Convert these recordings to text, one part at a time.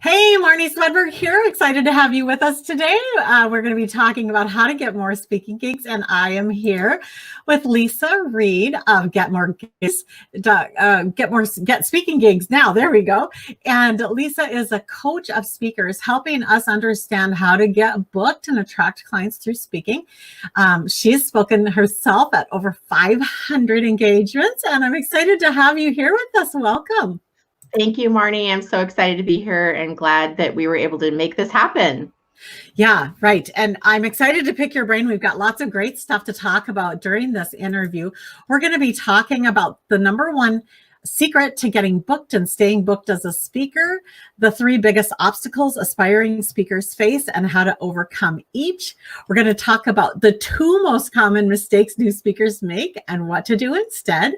Hey, Marnie Swedberg here. Excited to have you with us today. We're going to be talking about how to get more speaking gigs, and I am here with Leisa Reid of Get More Gigs, Get Speaking Gigs. Now, there we go. And Leisa is a coach of speakers, helping us understand how to get booked and attract clients through speaking. She's spoken herself at over 500 engagements, and I'm excited to have you here with us. Welcome. Thank you, Marnie. I'm so excited to be here and glad that we were able to make this happen. Yeah, right. And I'm excited to pick your brain. We've got lots of great stuff to talk about during this interview. We're going to be talking about the number one secret to getting booked and staying booked as a speaker, the three biggest obstacles aspiring speakers face and how to overcome each. We're going to talk about the two most common mistakes new speakers make and what to do instead.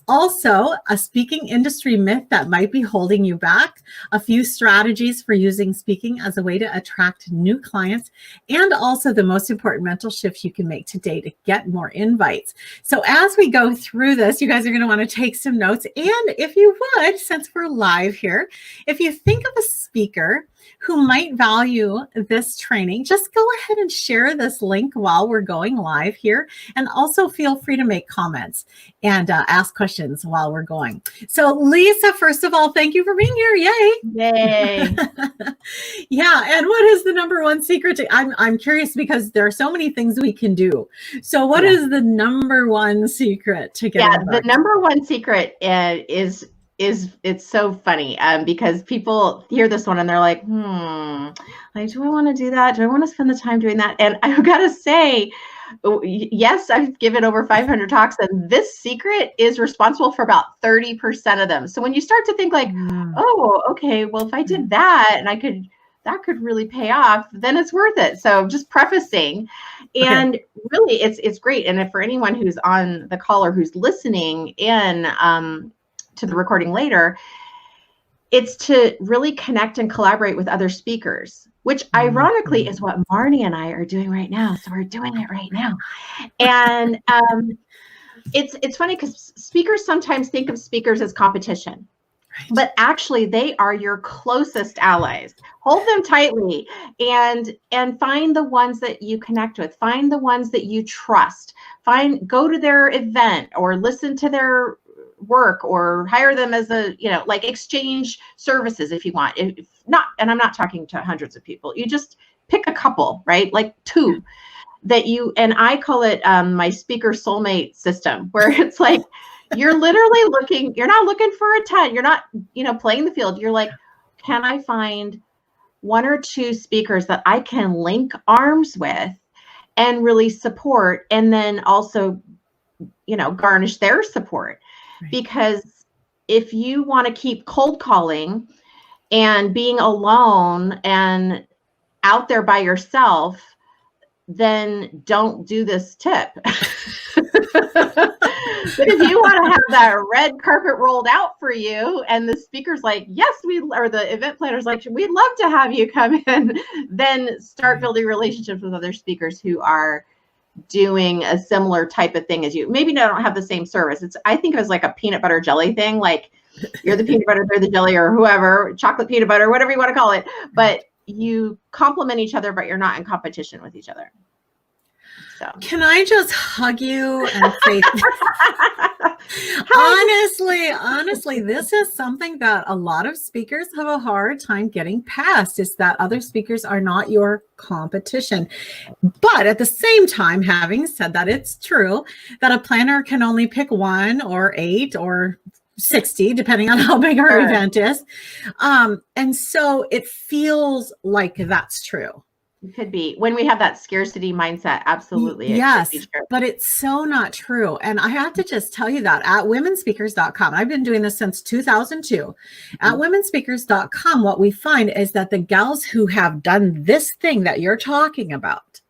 Also, a speaking industry myth that might be holding you back, a few strategies for using speaking as a way to attract new clients, and also the most important mental shift you can make today to get more invites. So as we go through this, you guys are going to want to take some notes. And if you would, since we're live here, if you think of a speaker who might value this training, just go ahead and share this link while we're going live here. And also feel free to make comments and ask questions while we're going. So Leisa, first of all, thank you for being here. Yay. Yay. Yeah. And what is the number one secret to, I'm curious because there are so many things we can do. So what is the number one secret to get? The number one secret is it's so funny because people hear this one and they're like, like, do I want to do that? Do I want to spend the time doing that? And I've got to say, yes, I've given over 500 talks, and this secret is responsible for about 30% of them. So when you start to think like, oh, okay, well, if I did that and that could really pay off, then it's worth it. So just prefacing, and really it's great. And if for anyone who's on the call or who's listening in to the recording later, it's to really connect and collaborate with other speakers, which ironically is what Marnie and I are doing right now. So we're doing it right now. And it's funny because speakers sometimes think of speakers as competition. Right. But actually, they are your closest allies. Hold them tightly and find the ones that you connect with. Find the ones that you trust. Go to their event or listen to their work or hire them as a, like exchange services if you want. If not, and I'm not talking to hundreds of people. You just pick a couple, right? Like two that you, and I call it my speaker soulmate system, where it's like, you're literally looking, you're not looking for a ton. You're not, playing the field. You're like, can I find one or two speakers that I can link arms with and really support, and then also, garnish their support? Right. Because if you want to keep cold calling and being alone and out there by yourself, then don't do this tip. But if you want to have that red carpet rolled out for you and the speaker's like, yes, or the event planner's like, we'd love to have you come in, then start building relationships with other speakers who are doing a similar type of thing as you. Maybe they don't have the same service. I think it was like a peanut butter jelly thing. Like you're the peanut butter, they're the jelly, or whoever, chocolate peanut butter, whatever you want to call it. But you complement each other, but you're not in competition with each other. So. Can I just hug you and say, honestly, this is something that a lot of speakers have a hard time getting past, is that other speakers are not your competition. But at the same time, having said that, it's true that a planner can only pick 1 or 8 or 60, depending on how big our event is. And so it feels like that's true. It could be when we have that scarcity mindset. Absolutely. Yes, but it's so not true. And I have to just tell you that at womenspeakers.com, I've been doing this since 2002. At womenspeakers.com, what we find is that the gals who have done this thing that you're talking about,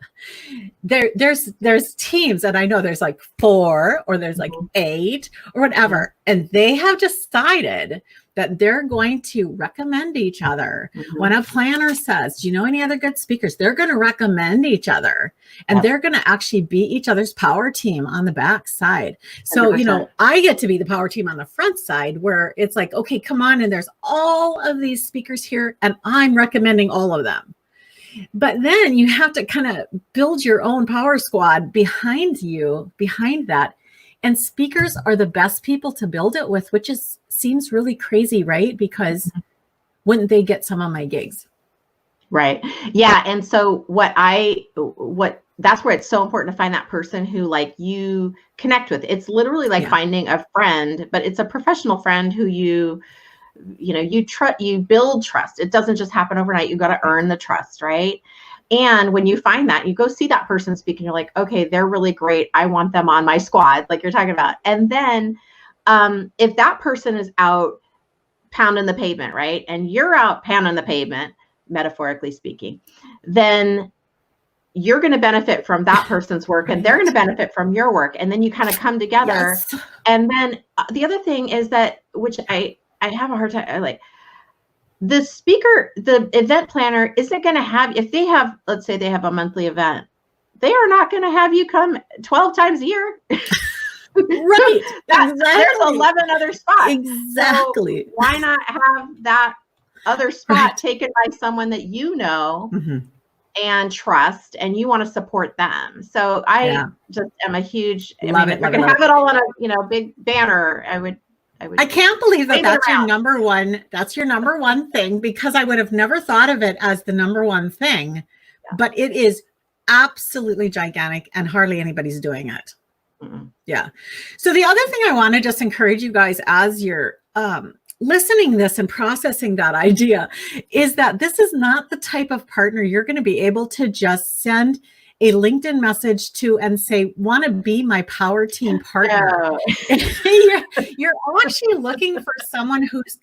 there's teams, and I know there's like 4 or there's like 8 or whatever, and they have decided that they're going to recommend each other. When a planner says, do you know any other good speakers? They're going to recommend each other, and they're going to actually be each other's power team on the back side. So, 100%. I get to be the power team on the front side, where it's like, okay, come on. And there's all of these speakers here, and I'm recommending all of them. But then you have to kind of build your own power squad behind that. And speakers are the best people to build it with, which seems really crazy, right? Because wouldn't they get some of my gigs? Right. Yeah. And so that's where it's so important to find that person who like you connect with. It's literally like finding a friend, but it's a professional friend who you build trust. It doesn't just happen overnight. You got to earn the trust, right? And when you find that, you go see that person speak and you're like, okay, they're really great. I want them on my squad, like you're talking about. And then if that person is out pounding the pavement, right? And you're out pounding the pavement, metaphorically speaking, then you're going to benefit from that person's work and they're going to benefit from your work. And then you kind of come together. Yes. And then the other thing is that, which I have a hard time, like, the speaker, the event planner isn't going to have, if they have, let's say they have a monthly event, they are not going to have you come 12 times a year. Right. Exactly. There's 11 other spots. Exactly. So why not have that other spot taken by someone that you know and trust, and you want to support them? So I just am a huge, if I can have it all on a big banner, I can't believe that that's your number one. That's your number one thing, because I would have never thought of it as the number one thing, but it is absolutely gigantic and hardly anybody's doing it. Yeah. So the other thing I want to just encourage you guys as you're listening this and processing that idea is that this is not the type of partner you're going to be able to just send a LinkedIn message to and say, want to be my power team partner. You're actually looking for someone who's,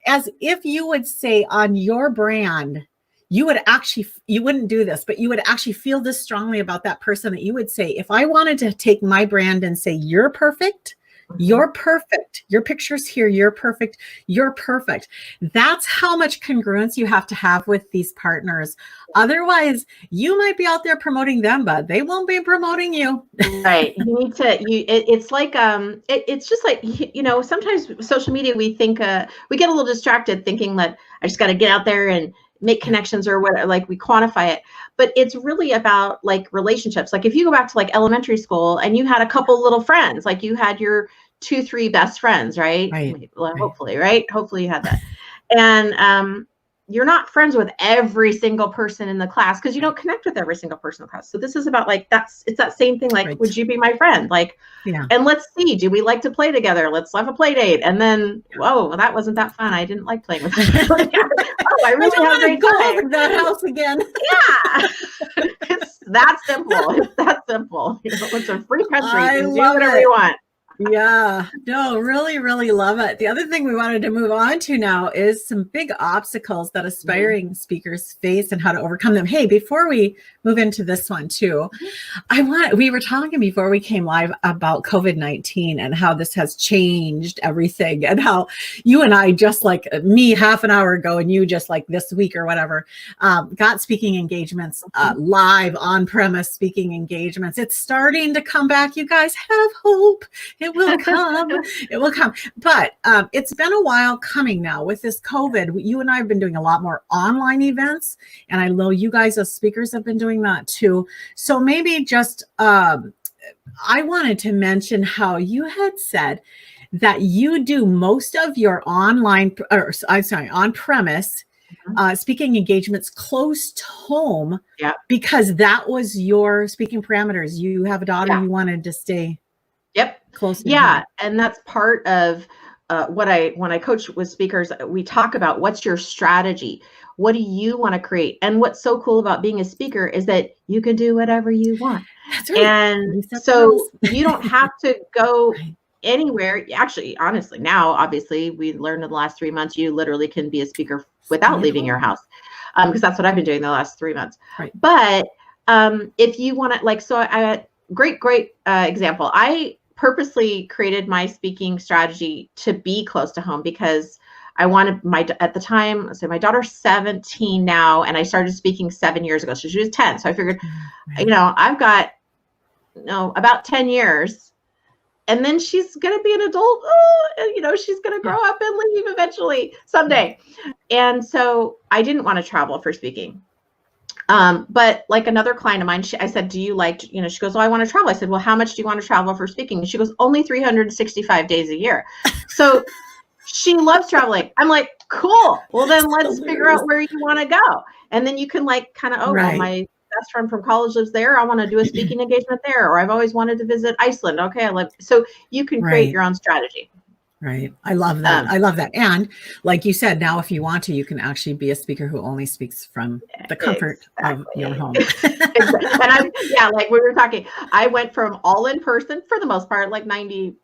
as if you would say on your brand, you wouldn't do this, but you would actually feel this strongly about that person, that you would say, if I wanted to take my brand and say, you're perfect, you're perfect, your picture's here, you're perfect, you're perfect. That's how much congruence you have to have with these partners. Otherwise, you might be out there promoting them, but they won't be promoting you. Right. You need to, it's like, it's just like, sometimes social media, we think, we get a little distracted thinking that I just got to get out there and make connections or whatever, like we quantify it, but it's really about like relationships. Like if you go back to like elementary school and you had a couple little friends, like you had your 2-3 best friends, right? Well, hopefully, right? Hopefully you had that. And you're not friends with every single person in the class because you don't connect with every single person in the class. So this is about like, it's that same thing. Like, would you be my friend? Like, and let's see, do we like to play together? Let's have a play date. And then, whoa, that wasn't that fun. I didn't like playing with you. I really had a great time. Go to that house again. Yeah. It's that simple. It's that simple. It's a free country. You can do whatever you want. Yeah, no, really, really love it. The other thing we wanted to move on to now is some big obstacles that aspiring speakers face and how to overcome them. Hey, before we move into this one too, we were talking before we came live about COVID-19 and how this has changed everything, and how you and I, just like me half an hour ago and you just like this week or whatever, got speaking engagements, live on-premise speaking engagements. It's starting to come back. You guys have hope. It will come. It will come. But it's been a while coming now with this COVID. You and I have been doing a lot more online events. And I know you guys as speakers have been doing that too. So maybe just, I wanted to mention how you had said that you do most of your on-premise speaking engagements close to home because that was your speaking parameters. You have a daughter, you wanted to stay close. And that's part of when I coach with speakers, we talk about what's your strategy? What do you want to create? And what's so cool about being a speaker is that you can do whatever you want. That's right. And so you don't have to go anywhere. Actually, honestly, now, obviously, we learned in the last 3 months, you literally can be a speaker without leaving your house. Because that's what I've been doing the last 3 months. Right. But if you want to, like, so great example. I purposely created my speaking strategy to be close to home because I wanted at the time, so my daughter's 17 now, and I started speaking 7 years ago. So she was 10. So I figured, I've got, about 10 years, and then she's going to be an adult. She's going to grow up and leave eventually someday. And so I didn't want to travel for speaking. But like another client of mine, I said, do you like, she goes, oh, I want to travel. I said, well, how much do you want to travel for speaking? And she goes, only 365 days a year. So she loves traveling. I'm like, cool. Well, then let's figure out where you want to go. And then you can like kind of, well, my best friend from college lives there. I want to do a speaking engagement there. Or I've always wanted to visit Iceland. Okay. So you can create your own strategy. Right. I love that. I love that. And like you said, now, if you want to, you can actually be a speaker who only speaks from the comfort of your home. And like we were talking, I went from all in person for the most part, like 95%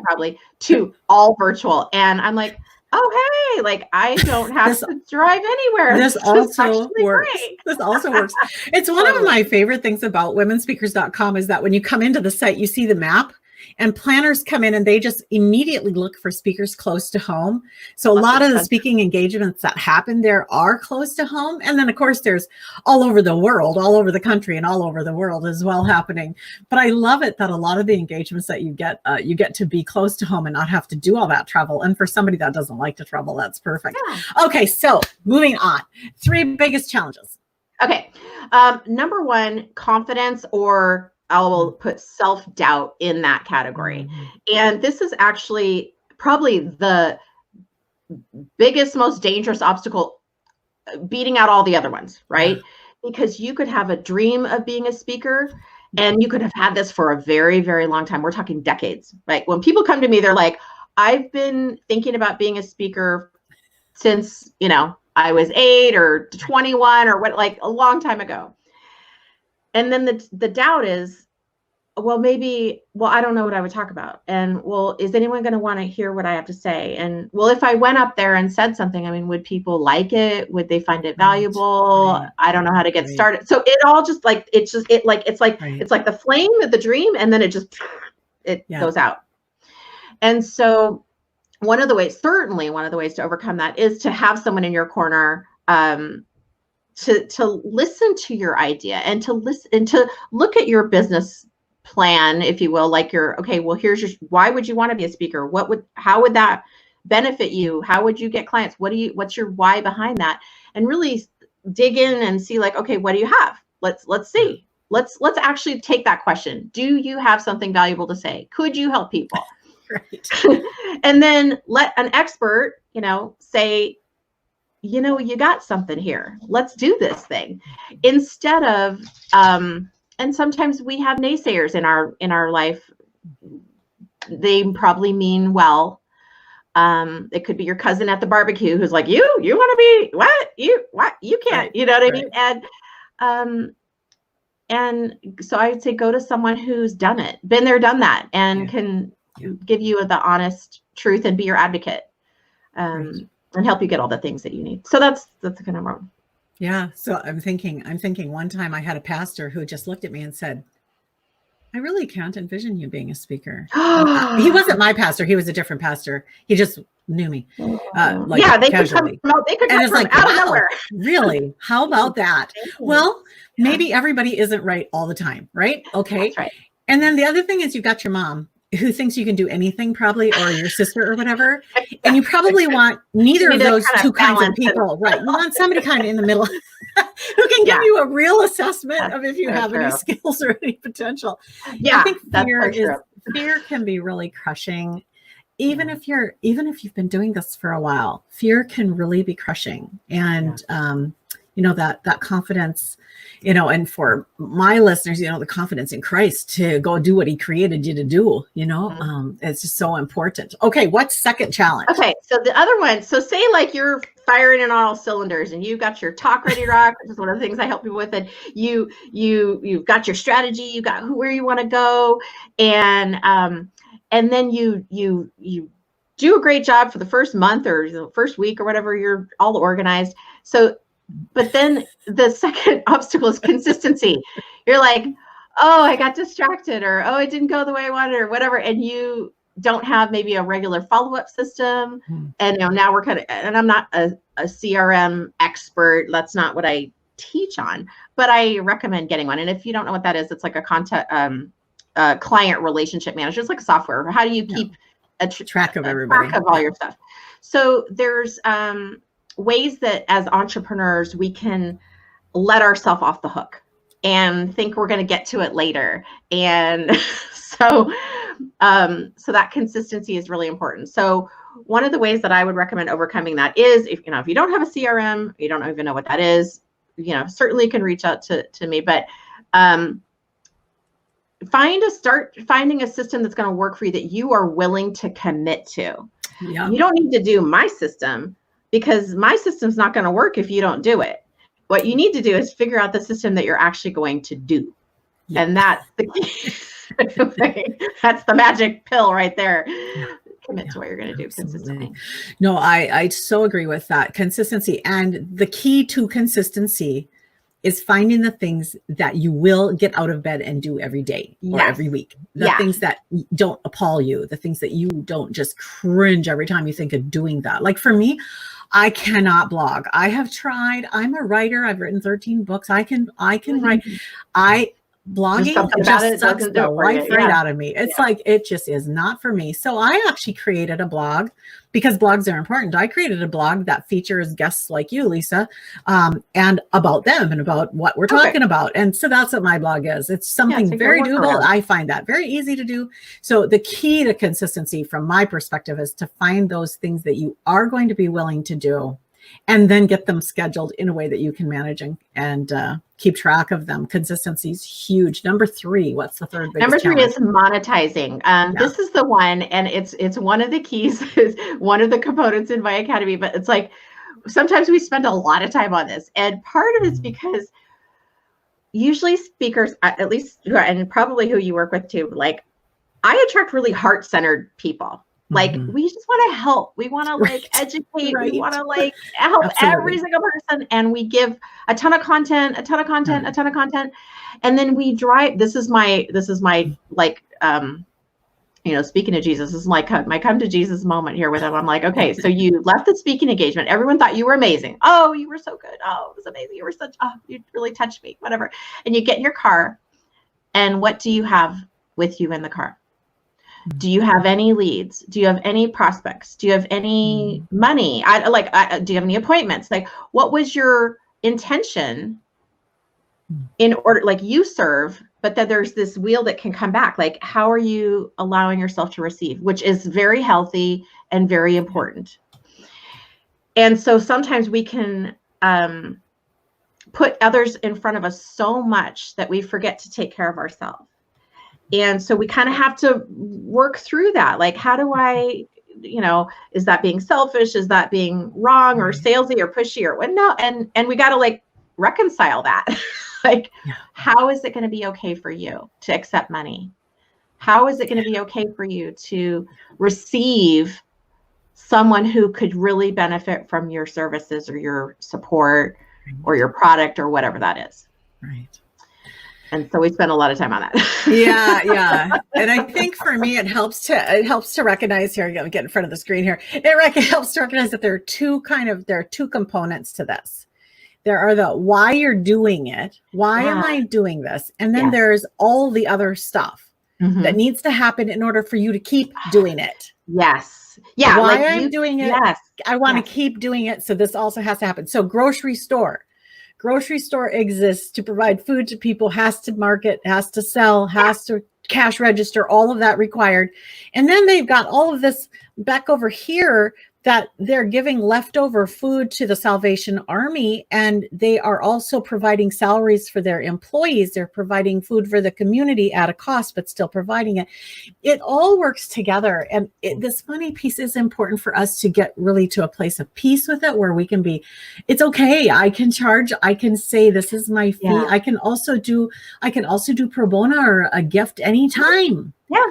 probably, to all virtual. And I'm like, oh, hey, like I don't have to drive anywhere. This also works. This also works. It's one of my favorite things about womenspeakers.com is that when you come into the site, you see the map. And planners come in and they just immediately look for speakers close to home. So a lot of the speaking engagements that happen there are close to home. And then, of course, there's all over the world, all over the country and all over the world as well happening. But I love it that a lot of the engagements that you get to be close to home and not have to do all that travel. And for somebody that doesn't like to travel, that's perfect. Yeah. Okay, so moving on. 3 biggest challenges. Okay. Number 1, confidence, or I will put self-doubt in that category. And this is actually probably the biggest, most dangerous obstacle, beating out all the other ones, right? Because you could have a dream of being a speaker and you could have had this for a very, very long time. We're talking decades, right? When people come to me, they're like, I've been thinking about being a speaker since, I was 8 or 21 or what, like a long time ago. And then the doubt is, well, I don't know what I would talk about. And well, is anyone going to want to hear what I have to say? And well, if I went up there and said something, would people like it? Would they find it valuable? Right. I don't know how to get started. So it all just like, it's like the flame of the dream. And then it just, goes out. And so one of the ways to overcome that is to have someone in your corner, to listen to your idea and to listen and to look at your business plan, if you will, like why would you want to be a speaker? How would that benefit you? How would you get clients? What's your why behind that? And really dig in and see like, okay, what do you have? Let's see. Let's actually take that question. Do you have something valuable to say? Could you help people? Right. And then let an expert, say, you got something here. Let's do this thing. Instead of, and sometimes we have naysayers in our life. They probably mean well. It could be your cousin at the barbecue who's like, you want to be what? You can't, right. You know what I mean? And so I'd say go to someone who's done it, been there, done that, and can give you the honest truth and be your advocate. Right. And help you get all the things that you need. So that's the kind of wrong. Yeah. So I'm thinking one time I had a pastor who just looked at me and said, I really can't envision you being a speaker. He wasn't my pastor. He was a different pastor. He just knew me. They casually. Could come from out of nowhere. Really? How about that? Well, maybe everybody isn't right all the time, right? Okay. That's right. And then the other thing is you've got your mom who thinks you can do anything probably, or your sister or whatever. And you probably want neither of those two kinds of people, right? You want somebody kind of in the middle who can give you a real assessment of if you have any skills or any potential. Yeah, I think fear can be really crushing. Even if you've been doing this for a while, fear can really be crushing. And, that confidence, and for my listeners, the confidence in Christ to go do what he created you to do, it's just so important. Okay. What's second challenge? Okay. So the other one, so say like you're firing on all cylinders and you got your talk ready to rock, which is one of the things I help people with. And you've got your strategy, you got where you want to go. And then you do a great job for the first month or the first week or whatever, you're all organized. So But then the second obstacle is consistency. You're like, oh, I got distracted, or oh, it didn't go the way I wanted, or whatever. And you don't have maybe a regular follow-up system. And now we're and I'm not a CRM expert. That's not what I teach on, but I recommend getting one. And if you don't know what that is, it's like a client relationship manager. It's like software. How do you keep track of everybody, track of all your stuff? So there's ways that as entrepreneurs, we can let ourselves off the hook and think we're going to get to it later. And so that consistency is really important. So one of the ways that I would recommend overcoming that is if you don't have a CRM, you don't even know what that is, certainly you can reach out to me, but start finding a system that's going to work for you that you are willing to commit to. Yeah. You don't need to do my system, because my system's not going to work if you don't do it. What you need to do is figure out the system that you're actually going to do. Yeah. And that's the key. That's the magic pill right there. Yeah. Commit to what you're going to do consistently. No, I so agree with that. Consistency. And the key to consistency is finding the things that you will get out of bed and do every day or every week. The things that don't appall you, the things that you don't just cringe every time you think of doing that. Like for me, I cannot blog. I have tried. I'm a writer. I've written 13 books. I can write. Blogging just sucks the life right out of me. It's like, it just is not for me. So I actually created a blog, because blogs are important. I created a blog that features guests like you, Leisa, and about them and about what we're talking about. And so that's what my blog is. It's something very doable. I find that very easy to do. So the key to consistency from my perspective is to find those things that you are going to be willing to do, and then get them scheduled in a way that you can manage and keep track of them. Consistency is huge. Number 3, what's the third biggest Number 3 challenge? is monetizing. This is the one, and it's one of the keys, is one of the components in my academy. But it's like, sometimes we spend a lot of time on this, and part of it's because usually speakers, at least, and probably who you work with too, like, I attract really heart-centered people. Like, we just want to help. We want to educate. We want to help every single person. And we give a ton of content. And then we drive, this is my speaking to Jesus, this is my come to Jesus moment here with him. I'm like, okay, so you left the speaking engagement. Everyone thought you were amazing. Oh, you were so good. Oh, it was amazing. You were you really touched me, whatever. And you get in your car, and what do you have with you in the car? Do you have any leads? Do you have any prospects? Do you have any money? Do you have any appointments? Like, what was your intention in order, like, you serve, but that there's this wheel that can come back. Like, how are you allowing yourself to receive, which is very healthy and very important. And so sometimes we can put others in front of us so much that we forget to take care of ourselves. And so we kind of have to work through that. Like, how do I, is that being selfish? Is that being wrong or salesy or pushy or what? No. And we got to reconcile that. How is it going to be okay for you to accept money? How is it going to be okay for you to receive someone who could really benefit from your services or your support or your product or whatever that is? Right. And so we spend a lot of time on that. Yeah. And I think for me, it helps to recognize here, get in front of the screen here. It helps to recognize that there are two components to this. There are the why you're doing it. Why am I doing this? And then there's all the other stuff that needs to happen in order for you to keep doing it. Yes. Yeah. Why I'm doing it. Yes. I want to keep doing it. So this also has to happen. So grocery store exists to provide food to people, has to market, has to sell, has to cash register, all of that required. And then they've got all of this back over here that they're giving leftover food to the Salvation Army, and they are also providing salaries for their employees. They're providing food for the community at a cost, but still providing it. It all works together. And this money piece is important for us to get really to a place of peace with it, where we can be, it's okay. I can charge, I can say, this is my fee. Yeah. I can also do pro bono or a gift anytime. Yeah.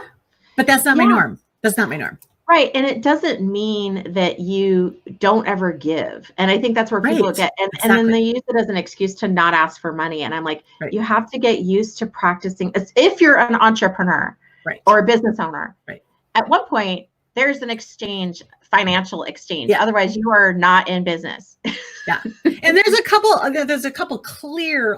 But that's not my norm. That's not my norm. Right. And it doesn't mean that you don't ever give. And I think that's where people Right. get, and then Exactly. they use it as an excuse to not ask for money. And I'm like, Right. you have to get used to practicing. If you're an entrepreneur Right. or a business owner, Right. at one point, there's an exchange, financial exchange. Yeah. Otherwise, you are not in business. Yeah. And there's a couple clear,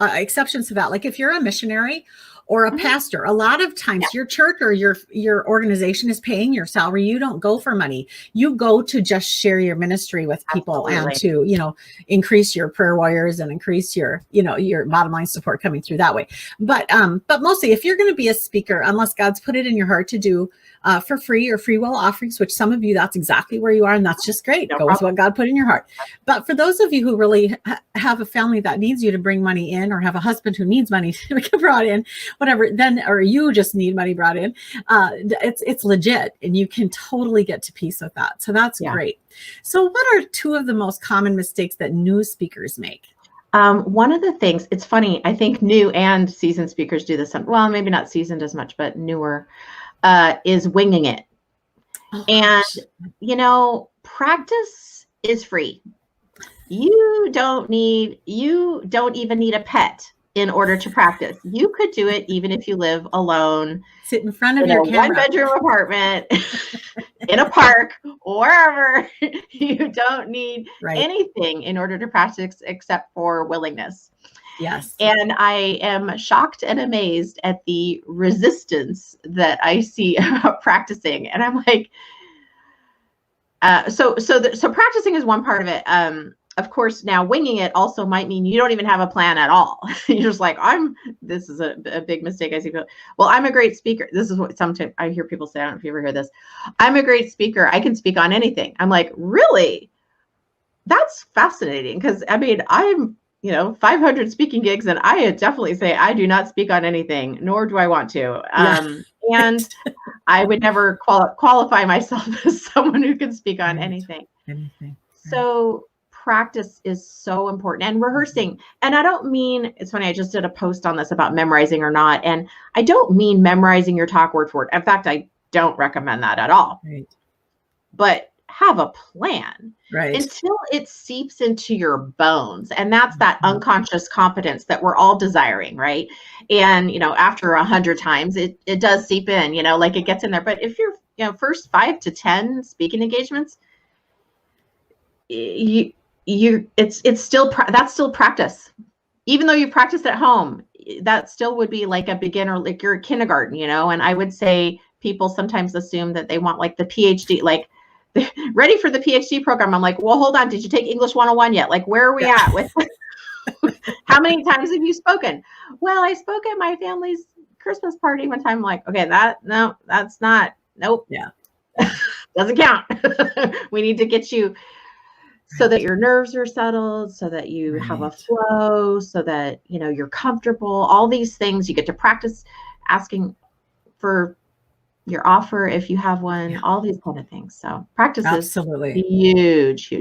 exceptions to that. Like if you're a missionary or a pastor, a lot of times your church or your organization is paying your salary. You don't go for money. You go to just share your ministry with people and to, increase your prayer warriors and increase your bottom line support coming through that way. But mostly if you're going to be a speaker, unless God's put it in your heart to do for free or free will offerings, which some of you, that's exactly where you are. And that's just great. Go with what God put in your heart. But for those of you who really have a family that needs you to bring money in, or have a husband who needs money to get brought in, whatever, then, or you just need money brought in, it's legit, and you can totally get to peace with that. So that's great. So what are two of the most common mistakes that new speakers make? One of the things, it's funny, I think new and seasoned speakers do this. Well, maybe not seasoned as much, but newer, is winging it. Oh, and, practice is free. You don't even need a pet in order to practice. You could do it even if you live alone. Sit in front of your camera. One-bedroom apartment in a park or wherever. You don't need anything in order to practice except for willingness. Yes. And I am shocked and amazed at the resistance that I see about practicing. And I'm like, so practicing is one part of it. Of course, now winging it also might mean you don't even have a plan at all. You're just like, this is a big mistake I see people. Well, I'm a great speaker. This is what sometimes I hear people say. I don't know if you ever hear this. I'm a great speaker. I can speak on anything. I'm like, really? That's fascinating. Because I'm 500 speaking gigs, and I definitely say I do not speak on anything, nor do I want to. And I would never qualify myself as someone who can speak on anything. So practice is so important, and rehearsing. And I don't mean, it's funny, I just did a post on this about memorizing or not. And I don't mean memorizing your talk word for word. In fact, I don't recommend that at all. Right. But have a plan until it seeps into your bones. And that's that unconscious competence that we're all desiring, right? And, after 100 times, it does seep in, like it gets in there. But if you're, first 5 to 10 speaking engagements, that's still practice. Even though you practice at home, that still would be like a beginner, like you're a kindergarten, and I would say people sometimes assume that they want like the PhD, like ready for the PhD program. I'm like, well, hold on. Did you take English 101 yet? Like, where are we at with how many times have you spoken? Well, I spoke at my family's Christmas party one time. I'm like, okay, that's not, nope. Yeah. Doesn't count. We need to get you so that your nerves are settled, so that you have a flow, so that, you're comfortable, all these things. You get to practice asking for your offer if you have one, all these kind of things. So practice is huge.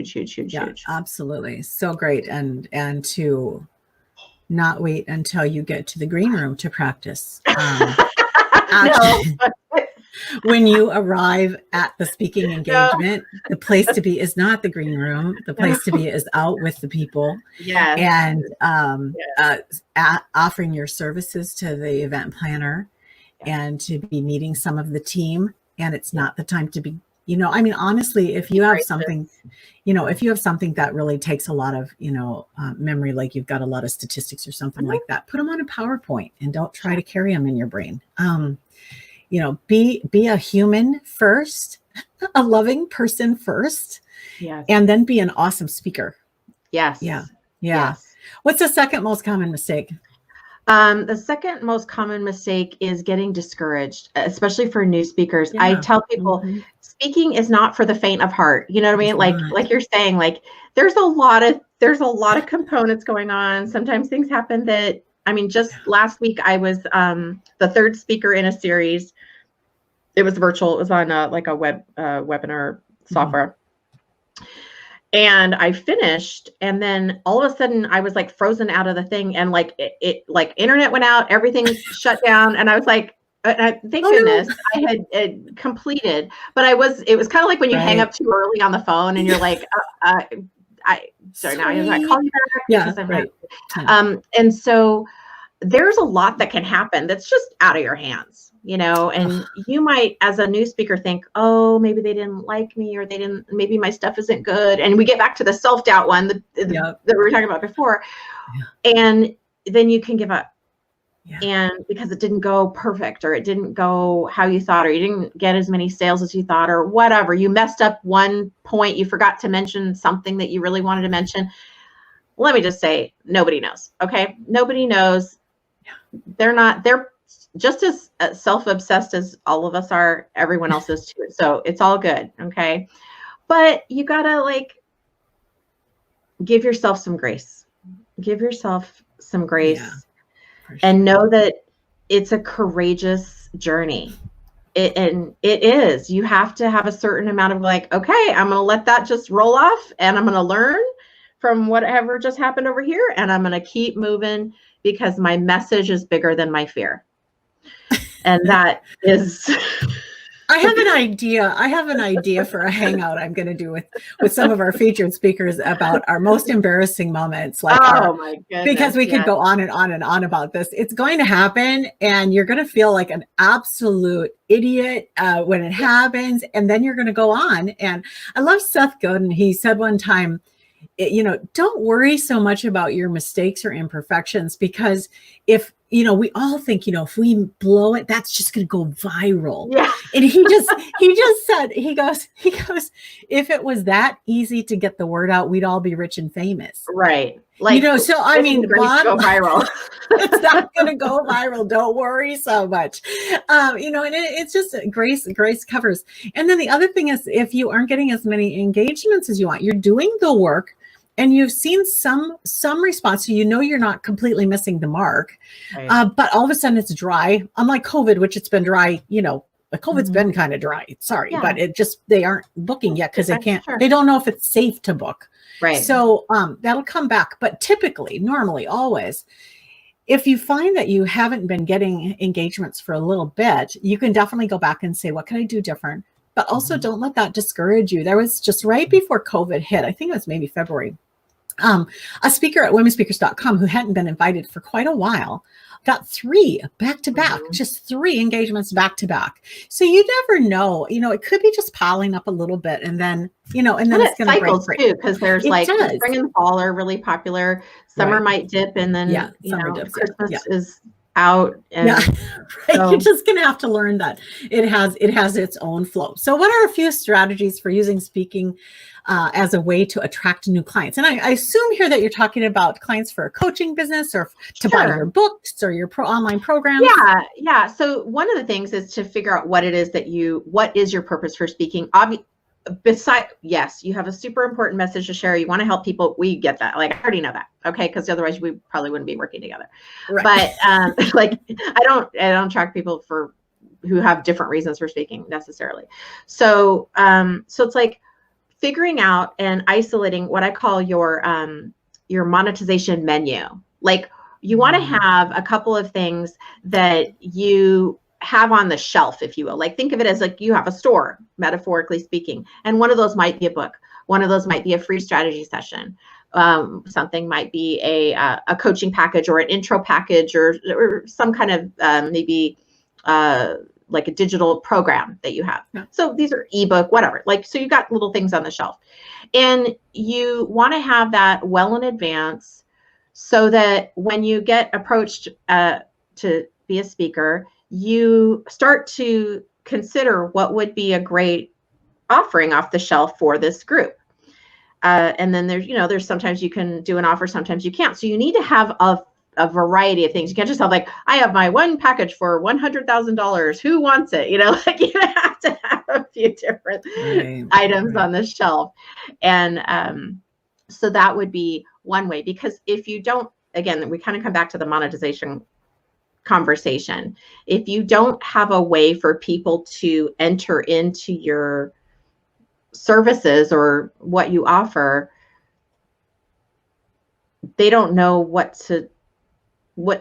Absolutely. So great. And to not wait until you get to the green room to practice. Actually, when you arrive at the speaking engagement, the place to be is not the green room. The place to be is out with the people. And offering your services to the event planner and to be meeting some of the team. And it's not the time to be, honestly, if you have something, that really takes a lot of, memory, like you've got a lot of statistics or something like that, put them on a PowerPoint and don't try to carry them in your brain. Be a human first, a loving person first, and then be an awesome speaker. Yes. What's the second most common mistake? The second most common mistake is getting discouraged, especially for new speakers. I tell people speaking is not for the faint of heart. You know what I mean? Like you're saying, like there's a lot of components going on. Sometimes things happen that, just last week I was the third speaker in a series. It was virtual. It was on like a webinar software. And I finished, and then all of a sudden I was like frozen out of the thing, and like it like internet went out, everything shut down, and I was like, Thank Oh no. goodness I had completed, but it was kind of like when you hang Right. up too early on the phone and you're like, sorry, now I call you back Yeah, because I'm right. Yeah. and so there's a lot that can happen that's just out of your hands, and Ugh, you might, as a new speaker, think, oh, maybe they didn't like me, or maybe my stuff isn't good. And we get back to the self-doubt one that yeah. we were talking about before. Yeah. And then you can give up. Yeah. And because it didn't go perfect, or it didn't go how you thought, or you didn't get as many sales as you thought, or whatever, you messed up one point, you forgot to mention something that you really wanted to mention. Let me just say, nobody knows. Okay. Nobody knows. They're just as self-obsessed as all of us are. Everyone else is too. So it's all good. Okay. But you gotta give yourself some grace. Give yourself some Yeah, grace for and sure. know that it's a courageous journey. And it is. You have to have a certain amount of okay, I'm going to let that just roll off, and I'm going to learn from whatever just happened over here, and I'm going to keep moving because my message is bigger than my fear. And that is I have an idea. I have an idea for a hangout I'm going to do with some of our featured speakers about our most embarrassing moments, like oh my because goodness, we could yes. go on and on and on about this. It's going to happen, and you're going to feel like an absolute idiot when it happens, and then you're going to go on. And I love Seth Godin. He said one time, don't worry so much about your mistakes or imperfections, because if we all think, if we blow it, that's just going to go viral. Yeah. And he just said, he goes, if it was that easy to get the word out, we'd all be rich and famous. Right. So I mean, Grace go viral. it's not going to go viral. Don't worry so much. And it's just grace covers. And then the other thing is, if you aren't getting as many engagements as you want, you're doing the work and you've seen some response. So you're not completely missing the mark. Right. But all of a sudden it's dry. Unlike COVID, which it's been dry, COVID's been kind of dry. Sorry, Yeah. but they aren't booking yet because Sure. they don't know if it's safe to book. Right. So that'll come back. But typically, normally, always, if you find that you haven't been getting engagements for a little bit, you can definitely go back and say, what can I do different? But also don't let that discourage you. There was just right before COVID hit, I think it was maybe February, a speaker at womenspeakers.com who hadn't been invited for quite a while got 3 back-to-back, just 3 engagements back-to-back. So you never know, it could be just piling up a little bit, and then, and then it's going to break free. Too, because there's spring and fall are really popular. Summer might dip, and then Christmas is out. And You're just going to have to learn that it has its own flow. So what are a few strategies for using speaking as a way to attract new clients? And I assume here that you're talking about clients for a coaching business, or to buy your books or your online programs. Yeah. So one of the things is to figure out what it is what is your purpose for speaking. Yes, you have a super important message to share. You want to help people. We get that. I already know that. Okay. Because otherwise we probably wouldn't be working together. Right. But I don't track people who have different reasons for speaking necessarily. So, so it's figuring out and isolating what I call your monetization menu. You want to have a couple of things that you have on the shelf, if you will. Think of it as you have a store, metaphorically speaking, and one of those might be a book. One of those might be a free strategy session. Something might be a coaching package, or an intro package, or some kind of maybe like a digital program that you have. Yeah. So these are ebook, whatever. So you got little things on the shelf, and you want to have that well in advance, so that when you get approached to be a speaker, you start to consider what would be a great offering off the shelf for this group. And then there's sometimes you can do an offer, sometimes you can't. So you need to have a variety of things. You can't just have I have my one package for $100,000. Who wants it? You have to have a few different items on the shelf. And so that would be one way, because if you don't, again, we kind of come back to the monetization conversation. If you don't have a way for people to enter into your services or what you offer, they don't know what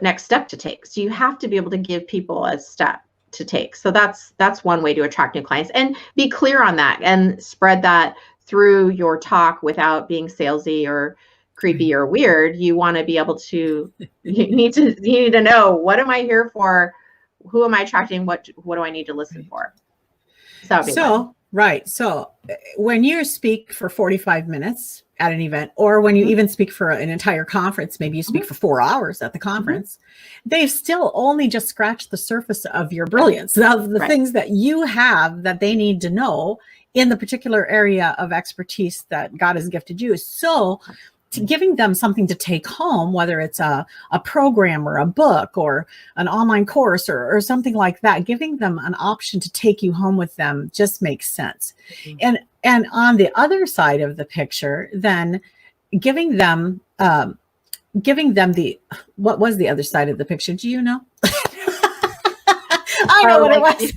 next step to take. So you have to be able to give people a step to take. So that's one way to attract new clients, and be clear on that and spread that through your talk without being salesy or creepy or weird. You want to be able to, you need to know, what am I here for? Who am I attracting? What do I need to listen for? So right. So when you speak for 45 minutes at an event, or when you even speak for an entire conference, maybe you speak for 4 hours at the conference, they've still only just scratched the surface of your brilliance, of the things that you have that they need to know in the particular area of expertise that God has gifted you. So giving them something to take home, whether it's a program or a book or an online course or something like that, giving them an option to take you home with them just makes sense. And on the other side of the picture, then giving them the, what was the other side of the picture? Do you know? I know what it was.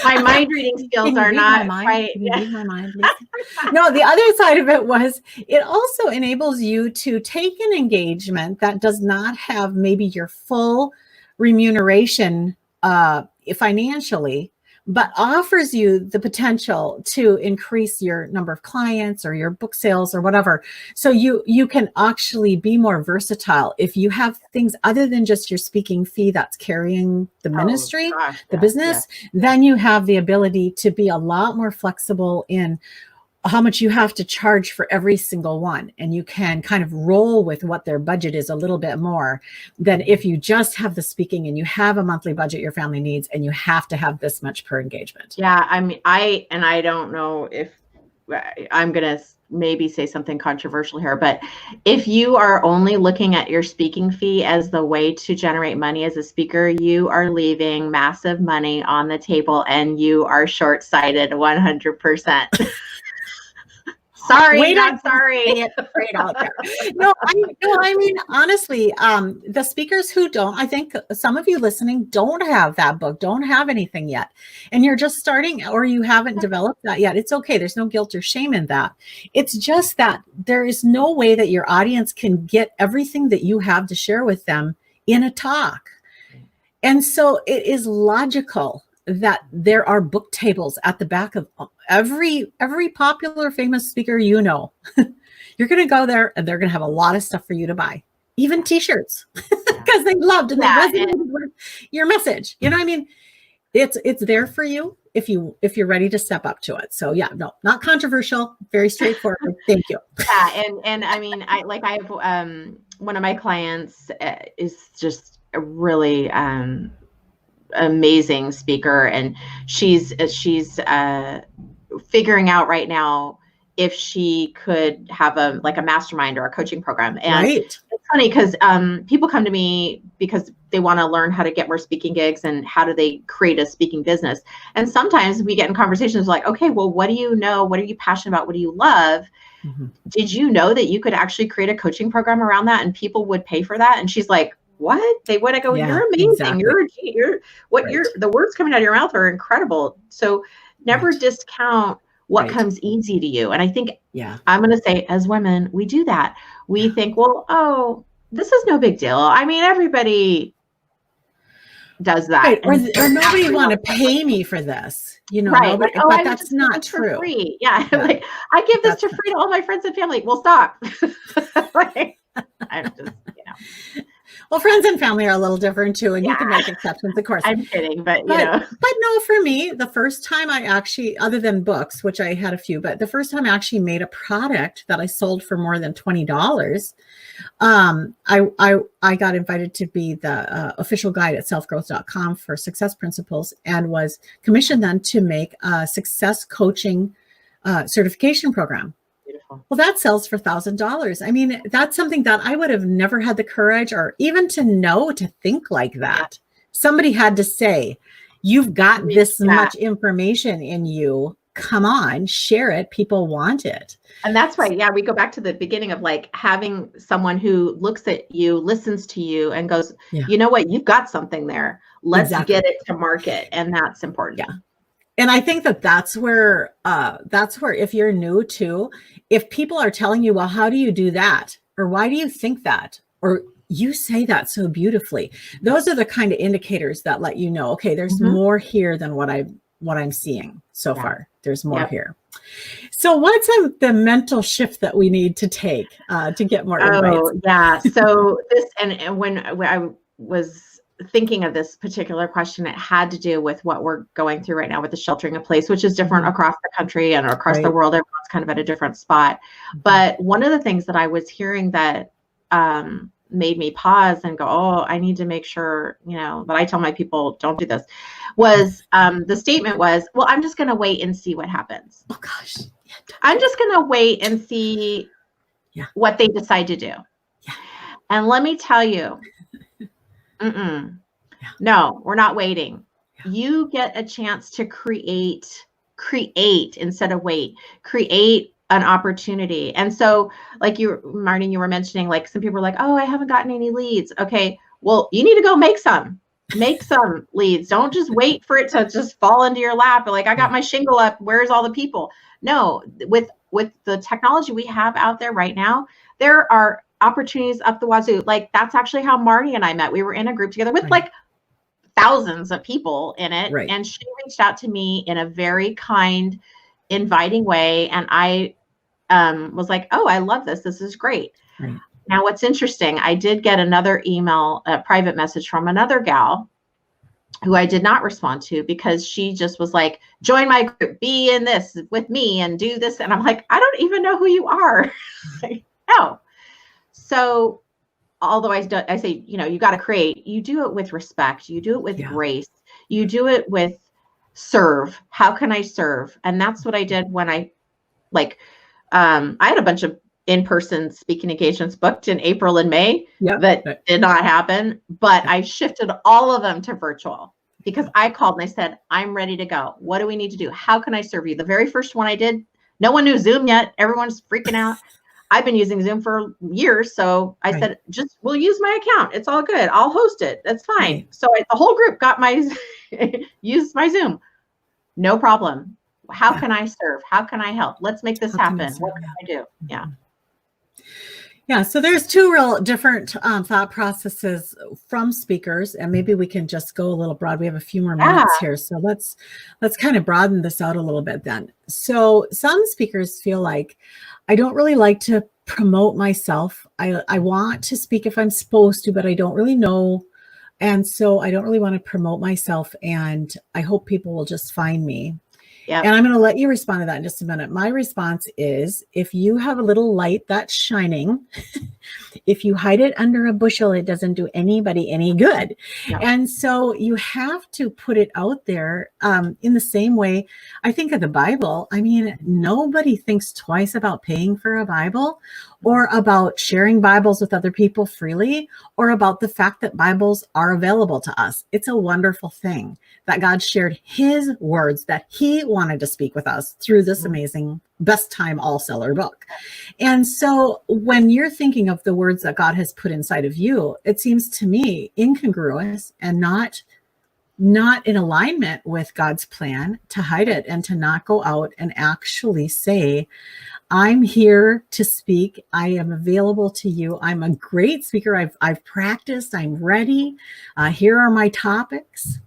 My mind reading skills are not quite. Can you read my mind, Lisa? No, the other side of it was, it also enables you to take an engagement that does not have maybe your full remuneration financially, but offers you the potential to increase your number of clients or your book sales or whatever. So you can actually be more versatile. If you have things other than just your speaking fee that's carrying the ministry, the business, then you have the ability to be a lot more flexible in how much you have to charge for every single one. And you can kind of roll with what their budget is a little bit more than if you just have the speaking and you have a monthly budget your family needs and you have to have this much per engagement. Yeah. I mean, I don't know if I'm going to maybe say something controversial here, but if you are only looking at your speaking fee as the way to generate money as a speaker, you are leaving massive money on the table and you are short-sighted 100%. Sorry, not sorry. No, I mean, honestly, the speakers who don't, I think some of you listening don't have that book, don't have anything yet, and you're just starting, or you haven't developed that yet. It's okay. There's no guilt or shame in that. It's just that there is no way that your audience can get everything that you have to share with them in a talk. And so it is logical that there are book tables at the back of every popular famous speaker, you know. You're going to go there and they're going to have a lot of stuff for you to buy, even t-shirts, because they loved and they resonated with your message. You know what I mean? It's there for you if you're ready to step up to it. So yeah, no, not controversial, very straightforward. Thank you. Yeah, and I mean, I have one of my clients is just a really amazing speaker, and she's figuring out right now if she could have a mastermind or a coaching program. And it's funny because people come to me because they want to learn how to get more speaking gigs and how do they create a speaking business. And sometimes we get in conversations like, okay, well, what do you know? What are you passionate about? What do you love? Mm-hmm. Did you know that you could actually create a coaching program around that and people would pay for that? And she's like, what? They would. I go, you're amazing. Exactly. The words coming out of your mouth are incredible. So never discount what comes easy to you. And I think, I'm going to say, as women, we do that. We think, well, oh, this is no big deal. I mean, everybody does that. Right. Or nobody want to pay me for this, you know, nobody, but that's not true. Free. Yeah. Like, I give this to free to all my friends and family. Well, stop. I'm just, Well, friends and family are a little different too, and you can make exceptions, of course. I'm kidding, but you know. But no, for me, the first time I actually, other than books, which I had a few, but the first time I actually made a product that I sold for more than $20, I got invited to be the official guide at selfgrowth.com for success principles, and was commissioned then to make a success coaching certification program. Well, that sells for $1,000. I mean, that's something that I would have never had the courage or even to think like that. Somebody had to say, you've got this much information in you. Come on, share it. People want it. And that's right. Yeah. We go back to the beginning of like having someone who looks at you, listens to you and goes, you know what, you've got something there. Let's get it to market. And that's important. Yeah. And I think that's where if you're new to, if people are telling you, well, how do you do that? Or why do you think that? Or you say that so beautifully. Those are the kind of indicators that let you know, okay, there's more here than what I'm seeing so far. There's more here. So what's the mental shift that we need to take to get more invites? Oh, yeah. So this, and when I was thinking of this particular question, it had to do with what we're going through right now with the sheltering in place, which is different across the country and across the world. Everyone's kind of at a different spot. But one of the things that I was hearing that made me pause and go, oh, I need to make sure, that I tell my people, don't do this, was the statement was, well, I'm just going to wait and see what happens. Oh, gosh. Yeah, I'm just going to wait and see what they decide to do. Yeah. And let me tell you, no, we're not waiting. Yeah. You get a chance to create instead of wait, create an opportunity. And so like Marnie, you were mentioning, like some people are like, oh, I haven't gotten any leads. Okay, well, you need to go make some leads. Don't just wait for it to just fall into your lap. Like, I got my shingle up. Where's all the people? No, with the technology we have out there right now, there are opportunities up the wazoo. Like, that's actually how Marnie and I met. We were in a group together with like thousands of people in it. Right. And she reached out to me in a very kind, inviting way. And I was like, oh, I love this. This is great. Right. Now, what's interesting, I did get another email, a private message from another gal who I did not respond to, because she just was like, join my group, be in this with me and do this. And I'm like, I don't even know who you are. No. So although I say, you got to create, you do it with respect. You do it with grace. You do it with serve. How can I serve? And that's what I did when I had a bunch of in-person speaking engagements booked in April and May that did not happen, but I shifted all of them to virtual because I called and I said, I'm ready to go. What do we need to do? How can I serve you? The very first one I did, no one knew Zoom yet. Everyone's freaking out. I've been using Zoom for years. So I said, we'll use my account. It's all good. I'll host it. That's fine. Right. So the whole group got used my Zoom. No problem. How can I serve? How can I help? Let's make this happen. What can I do? Yeah. Yeah, so there's two real different thought processes from speakers, and maybe we can just go a little broad. We have a few more minutes here, so let's kind of broaden this out a little bit then. So some speakers feel like, I don't really like to promote myself. I want to speak if I'm supposed to, but I don't really know, and so I don't really want to promote myself, and I hope people will just find me. Yep. And I'm going to let you respond to that in just a minute. My response is, if you have a little light that's shining, if you hide it under a bushel, it doesn't do anybody any good. Yep. And so you have to put it out there in the same way. I think of the Bible. I mean, nobody thinks twice about paying for a Bible or about sharing Bibles with other people freely or about the fact that Bibles are available to us. It's a wonderful thing that God shared his words that he wanted to speak with us through this amazing best time all seller book. And so when you're thinking of the words that God has put inside of you, it seems to me incongruous and not in alignment with God's plan to hide it and to not go out and actually say, I'm here to speak. I am available to you. I'm a great speaker. I've practiced. I'm ready. Here are my topics.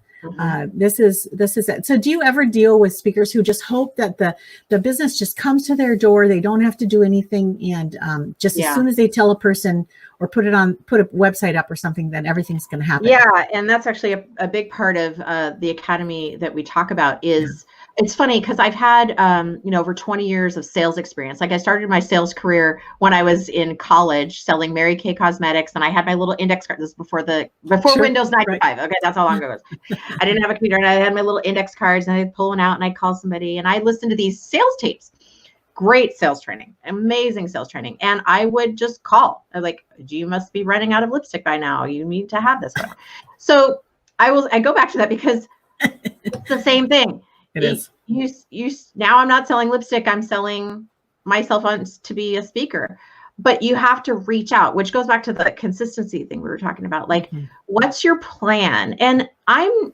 This is it. So do you ever deal with speakers who just hope that the business just comes to their door? They don't have to do anything. And as soon as they tell a person or put a website up or something, then everything's going to happen. Yeah. And that's actually a big part of the academy that we talk about is it's funny because I've had, over 20 years of sales experience. Like I started my sales career when I was in college selling Mary Kay Cosmetics, and I had my little index card. This is before Windows 95. Right. Okay, that's how long ago it was. I didn't have a computer, and I had my little index cards, and I'd pull one out, and I'd call somebody, and I listened to these sales tapes. Great sales training, amazing sales training, and I would just call. I was like, "You must be running out of lipstick by now. You need to have this." So I go back to that because it's the same thing. It is. You now I'm not selling lipstick. I'm selling myself on to be a speaker, but you have to reach out, which goes back to the consistency thing we were talking about. Like, what's your plan? And I'm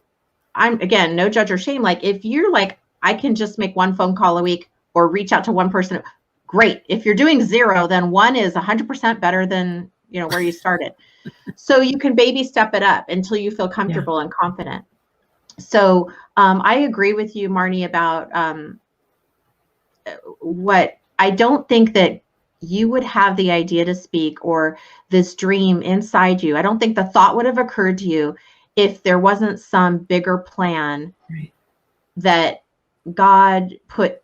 again, no judge or shame. Like if you're like, I can just make one phone call a week or reach out to one person. Great. If you're doing 0, then 1 is 100% better than where you started. So you can baby step it up until you feel Yeah. comfortable and confident. So I agree with you, Marnie, about what I don't think that you would have the idea to speak or this dream inside you. I don't think the thought would have occurred to you if there wasn't some bigger plan Right. that God put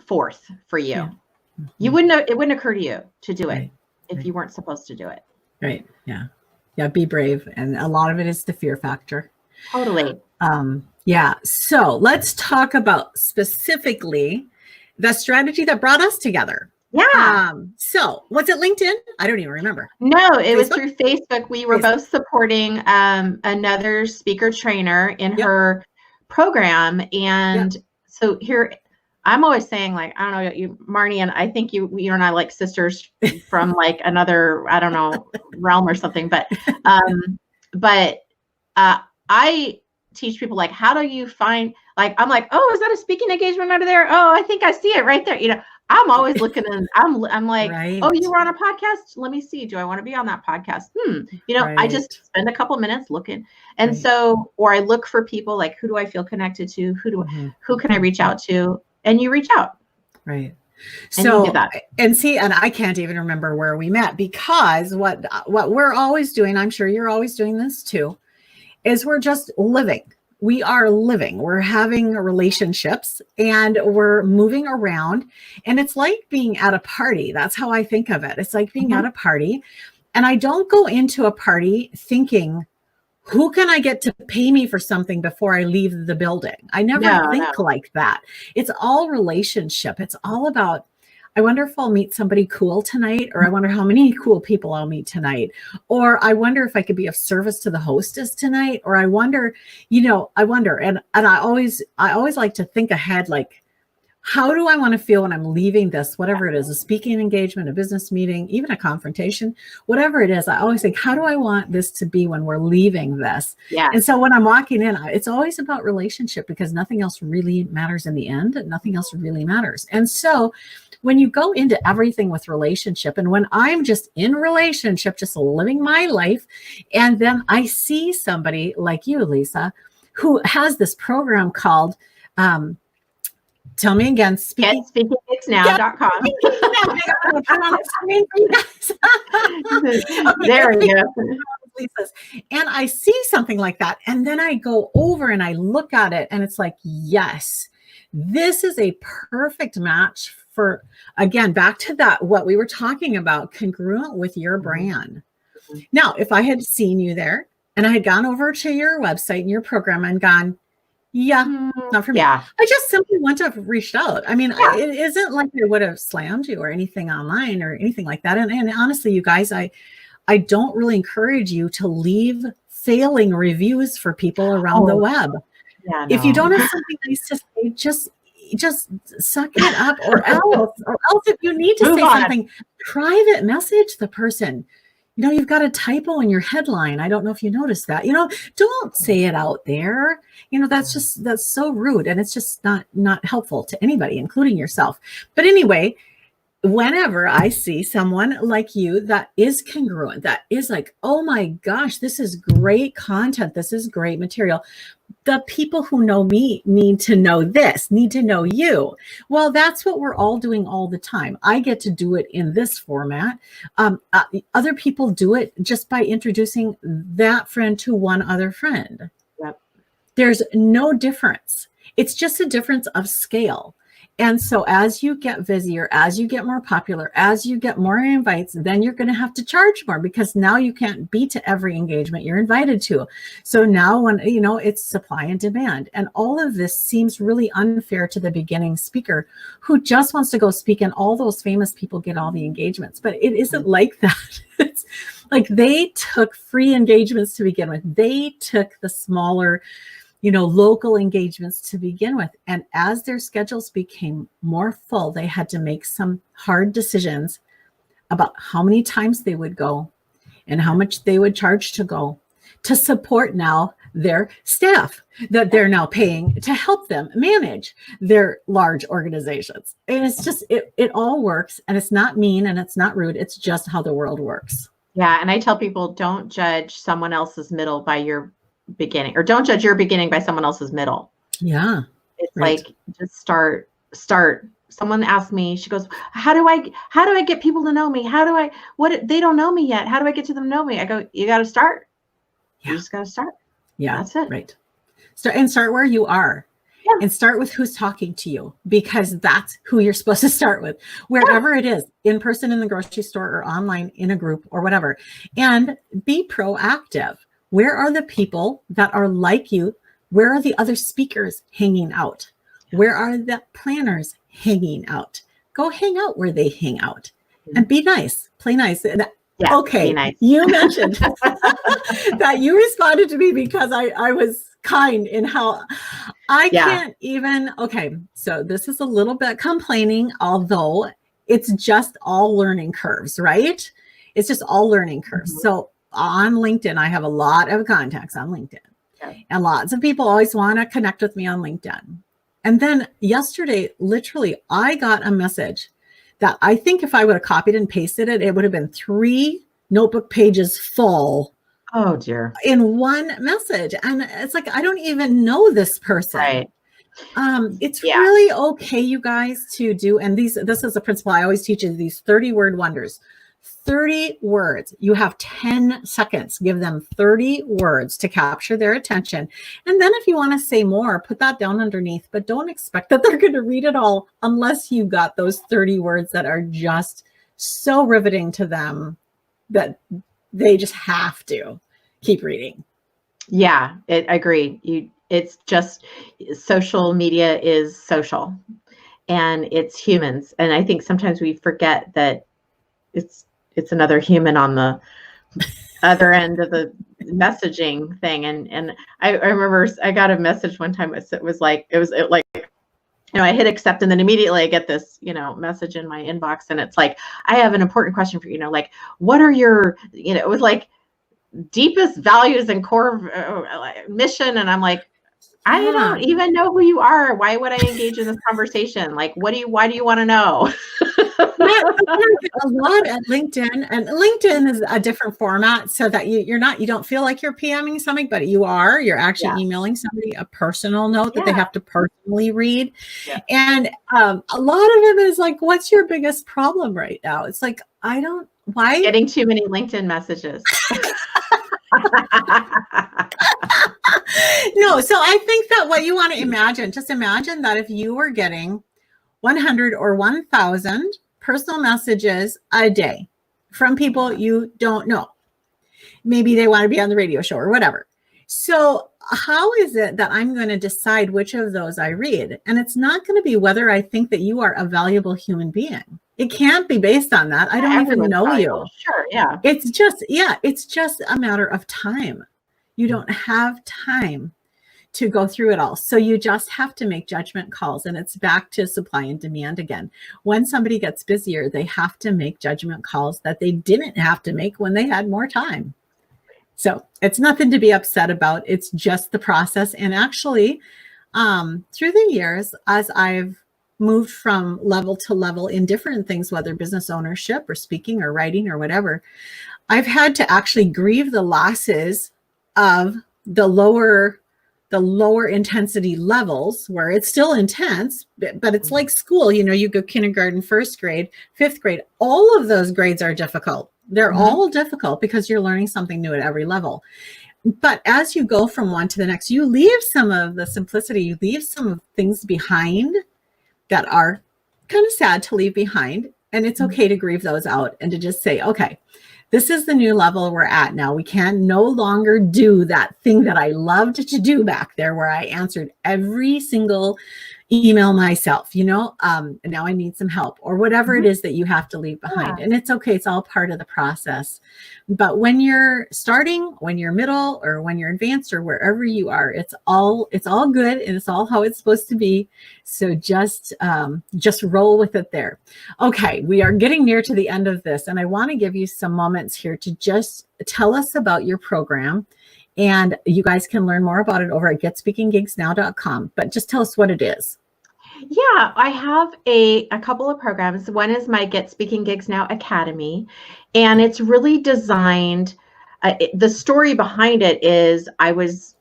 forth for you. Yeah. You wouldn't have, it wouldn't occur to you to do it Right. if Right. you weren't supposed to do it. Right. Yeah. Yeah. Be brave. And a lot of it is the fear factor. Totally. Yeah. So let's talk about specifically the strategy that brought us together. Yeah. So was it LinkedIn? I don't even remember. No, it was Facebook? through Facebook. We were both supporting another speaker trainer in Yep. her program. And so here, I'm always saying, like, I don't know, you, Marnie, and I think you and I like sisters from like another, I don't know, realm or something. But I teach people, like, how do you find, like, I'm like, oh, is that a speaking engagement under there? Oh, I think I see it right there. I'm always looking, and I'm like, Right. oh, you were on a podcast? Let me see. Do I want to be on that podcast? I Right. just spend a couple minutes looking. And Right. so, or I look for people, like, who do I feel connected to? Who can I reach out to? And you reach out. Right. And you So, did that. and see, and I can't even remember where we met, because what we're always doing, I'm sure you're always doing this too, is we're just living. We are living. We're having relationships and we're moving around. And it's like being at a party. That's how I think of it. It's like being at a party. And I don't go into a party thinking, who can I get to pay me for something before I leave the building? I never think like that. It's all relationship. It's all about, I wonder if I'll meet somebody cool tonight, or I wonder how many cool people I'll meet tonight, or I wonder if I could be of service to the hostess tonight, or I wonder, and I always like to think ahead, like, how do I want to feel when I'm leaving this, whatever it is, a speaking engagement, a business meeting, even a confrontation, whatever it is. I always think, how do I want this to be when we're leaving this? Yeah. And so when I'm walking in, it's always about relationship, because nothing else really matters in the end. Nothing else really matters. And so when you go into everything with relationship, and when I'm just in relationship, just living my life, and then I see somebody like you, Leisa, who has this program called, tell me again, SpeakingGigsNow.com. There we go. And I see something like that, and then I go over and I look at it, and it's like, yes, this is a perfect match for, again, back to that, what we were talking about, congruent with your brand. Now, if I had seen you there and I had gone over to your website and your program and gone, yeah, not for me. Yeah. I just simply wouldn't have reached out. I mean, it isn't like I would have slammed you or anything online or anything like that. And honestly, you guys, I don't really encourage you to leave failing reviews for people around the web. Yeah, If you don't have something nice to say, just suck it up, or else if you need to say something, private message the person. You've got a typo in your headline. I don't know if you noticed that. Don't say it out there. That's so rude, and it's just not helpful to anybody, including yourself. But anyway, whenever I see someone like you that is congruent, that is like, oh my gosh, this is great content, this is great material, the people who know me need to know this, need to know you. Well, that's what we're all doing all the time. I get to do it in this format. Other people do it just by introducing that friend to one other friend. Yep. There's no difference. It's just a difference of scale. And so as you get busier, as you get more popular, as you get more invites, then you're going to have to charge more, because now you can't be to every engagement you're invited to. So now when, it's supply and demand, and all of this seems really unfair to the beginning speaker who just wants to go speak, and all those famous people get all the engagements. But it isn't like that. It's like they took free engagements to begin with. They took the smaller, local engagements to begin with. And as their schedules became more full, they had to make some hard decisions about how many times they would go and how much they would charge to go, to support now their staff that they're now paying to help them manage their large organizations. And it's just, it all works, and it's not mean and it's not rude. It's just how the world works. Yeah. And I tell people, don't judge someone else's middle by your beginning, or don't judge your beginning by someone else's middle. Yeah. It's Right. like, just start. Someone asked me, she goes, how do I get people to know me? What, they don't know me yet. How do I get to them to know me? I go, you got to start. Yeah. You just got to start. Yeah. That's it. Right. Start where you are. Yeah. And start with who's talking to you, because that's who you're supposed to start with, wherever it is, in person, in the grocery store, or online, in a group, or whatever. And be proactive. Where are the people that are like you? Where are the other speakers hanging out? Where are the planners hanging out? Go hang out where they hang out, and be nice, play nice. Yeah, okay, be nice. You mentioned that you responded to me because I was kind in how I can't even. Okay, so this is a little bit complaining, although it's just all learning curves, right? It's just all learning curves. Mm-hmm. So on LinkedIn, I have a lot of contacts on LinkedIn. Okay. And lots of people always want to connect with me on LinkedIn. And then yesterday, literally, I got a message that I think if I would have copied and pasted it, it would have been 3 notebook pages full. Oh dear. In one message. And it's like, I don't even know this person. Right. It's really okay, you guys, to do, and this is a principle I always teach, is these 30-word wonders. 30 words. You have 10 seconds. Give them 30 words to capture their attention. And then if you want to say more, put that down underneath, but don't expect that they're going to read it all unless you got those 30 words that are just so riveting to them that they just have to keep reading. Yeah, I agree. It's just, social media is social, and it's humans. And I think sometimes we forget that it's another human on the other end of the messaging thing. And I remember I got a message one time. It was like, I hit accept, and then immediately I get this, message in my inbox, and it's like, I have an important question for you. Like, what are your, it was like, deepest values and core mission. And I'm like, I don't even know who you are. Why would I engage in this conversation? Like, why do you want to know? A lot at LinkedIn, and LinkedIn is a different format, so that you don't feel like you're PMing something, but you're actually emailing somebody a personal note that they have to personally read. And a lot of them is like, what's your biggest problem right now? It's like, why getting too many LinkedIn messages. No, so I think that what you want to imagine, just imagine that if you were getting 100 or 1,000 personal messages a day from people you don't know. Maybe they want to be on the radio show or whatever. So how is it that I'm going to decide which of those I read? And it's not going to be whether I think that you are a valuable human being. It can't be based on that. I don't even know you. Sure, yeah. It's just a matter of time. You don't have time to go through it all. So you just have to make judgment calls, and it's back to supply and demand again. When somebody gets busier, they have to make judgment calls that they didn't have to make when they had more time. So it's nothing to be upset about. It's just the process. And actually, through the years, as I've moved from level to level in different things, whether business ownership or speaking or writing or whatever, I've had to actually grieve the losses of the lower intensity levels, where it's still intense, but it's like school. You go kindergarten, first grade, fifth grade. All of those grades are difficult. They're all difficult because you're learning something new at every level. But as you go from one to the next, you leave some of the simplicity, you leave some of things behind that are kind of sad to leave behind. And it's okay to grieve those out and to just say, okay, this is the new level we're at now. We can no longer do that thing that I loved to do back there, where I answered every single email myself, now I need some help, or whatever it is that you have to leave behind. And it's okay. It's all part of the process. But when you're starting, when you're middle, or when you're advanced, or wherever you are, it's all good, and it's all how it's supposed to be. So just roll with it there. Okay. We are getting near to the end of this, and I want to give you some moments here to just tell us about your program. And you guys can learn more about it over at getspeakinggigsnow.com. But just tell us what it is. Yeah, I have a couple of programs. One is my Get Speaking Gigs Now Academy, and it's really designed. The story behind it is I was,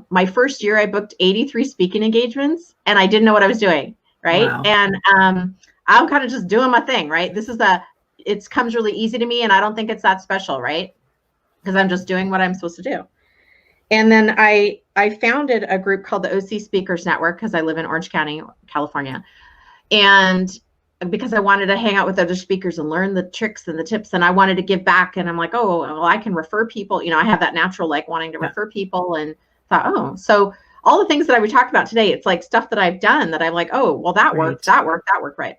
my first year I booked 83 speaking engagements, and I didn't know what I was doing, right? Wow. And I'm kind of just doing my thing, right? It comes really easy to me, and I don't think it's that special, right? Because I'm just doing what I'm supposed to do. And then I founded a group called the OC Speakers Network because I live in Orange County, California. And because I wanted to hang out with other speakers and learn the tricks and the tips, and I wanted to give back. And I'm like, oh, well, I can refer people. I have that natural like wanting to refer people, and thought, oh, so all the things that we talked about today, it's like stuff that I've done that I'm like, oh, well, that worked, right.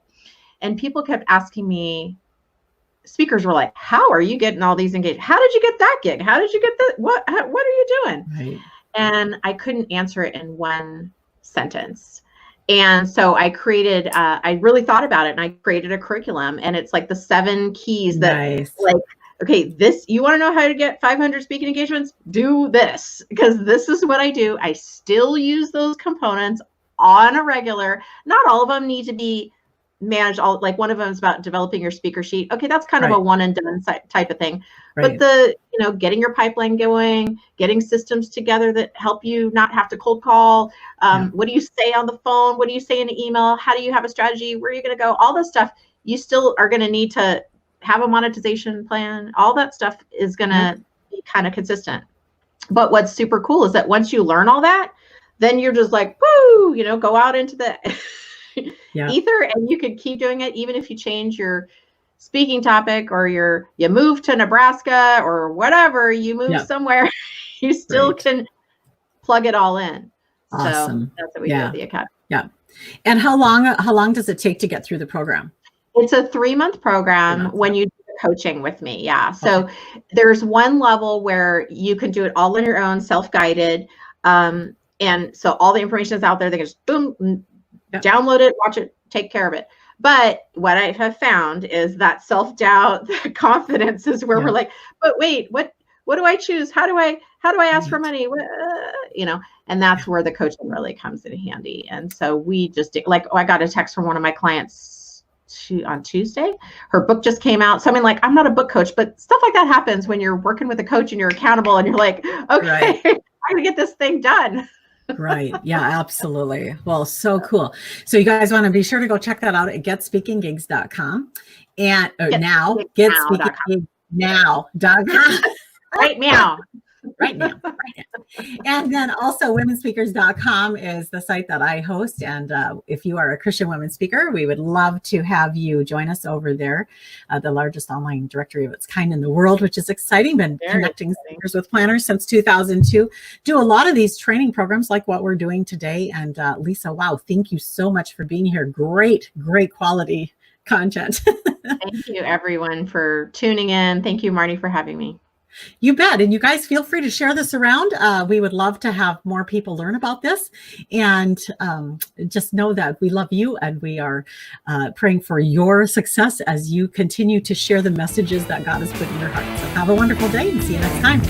And people kept asking me, speakers were like, how are you getting all these engaged? How did you get that gig? How did you get that? What are you doing? Right. And I couldn't answer it in one sentence. And so I created, I really thought about it, and I created a curriculum, and it's like the 7 keys that like, okay, you want to know how to get 500 speaking engagements? Do this, because this is what I do. I still use those components on a regular. Not all of them need to be managed. Like one of them is about developing your speaker sheet. Okay, that's kind of a one and done type of thing. Right. But getting your pipeline going, getting systems together that help you not have to cold call. What do you say on the phone? What do you say in an email? How do you have a strategy? Where are you going to go? All this stuff, you still are going to need to have a monetization plan. All that stuff is going to be kind of consistent. But what's super cool is that once you learn all that, then you're just like, woo, go out into the ether, and you could keep doing it even if you change your speaking topic, or you move to Nebraska or whatever, you move somewhere, you still can plug it all in. Awesome. So that's what we do at the academy. Yeah. And how long does it take to get through the program? It's a 3-month program when you do the coaching with me. Yeah. So there's one level where you can do it all on your own, self-guided. And so all the information is out there. They can just boom, download it, watch it, take care of it. But what I have found is that self-doubt, the confidence is where we're like, but wait, what do I choose? How do I ask for money? And that's where the coaching really comes in handy. And so we just I got a text from one of my clients on Tuesday. Her book just came out. So I mean, like, I'm not a book coach, but stuff like that happens when you're working with a coach and you're accountable, and you're like, okay, I'm gonna get this thing done. Right. Yeah, absolutely. Well, so cool. So you guys want to be sure to go check that out at getspeakinggigs.com and getspeakinggigsnow.com. Right now. Right now. And then also womenspeakers.com is the site that I host. And if you are a Christian women speaker, we would love to have you join us over there. The largest online directory of its kind in the world, which is exciting. Been connecting speakers with planners since 2002. Do a lot of these training programs like what we're doing today. And Leisa, wow, thank you so much for being here. Great quality content. Thank you, everyone, for tuning in. Thank you, Marnie, for having me. You bet. And you guys feel free to share this around. We would love to have more people learn about this. And just know that we love you, and we are praying for your success as you continue to share the messages that God has put in your heart. So have a wonderful day, and see you next time.